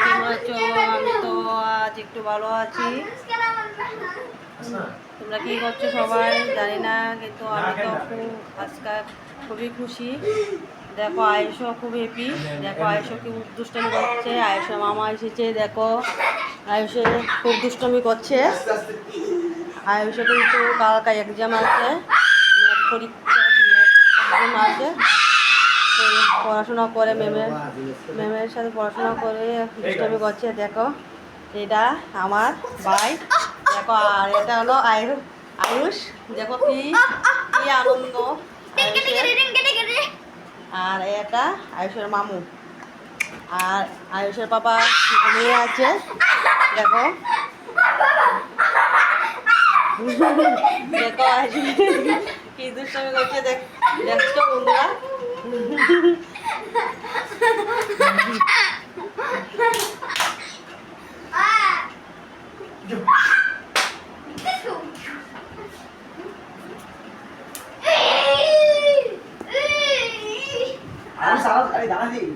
কেমন আছো? আমি তো আজ একটু ভালো আছি। তোমরা কি করছো সবাই জানি না, কিন্তু আমি তো আজকে খুবই খুশি। দেখো আয়েশও খুব হ্যাপি। দেখো আয়েশও কি দুষ্টমি করছে। আয়েশা মামা এসেছে, দেখো আয়েশে খুব দুষ্টমি করছে। আয়েশা কিন্তু কালকে এক্সাম আছে, ম্যাথ পরীক্ষা, এক্সাম আছে। পড়াশোনা করে ম্যামের সাথে পড়াশোনা করে দুষ্টামি করছে। দেখো এটা আমার ভাই, দেখো আর এটা হলো আয়ুষ। দেখো কি কি আনন্দ আয়ুষের। আর এটা আয়ুষের মামু, আর আয়ুষের পাপা ঘুমিয়ে আছে। দেখো দেখো আয়ুষ কি দুষ্টামি করছে, দেখছো বন্ধুরা। আমি সারা গাড়ি দাঁড়া দিই।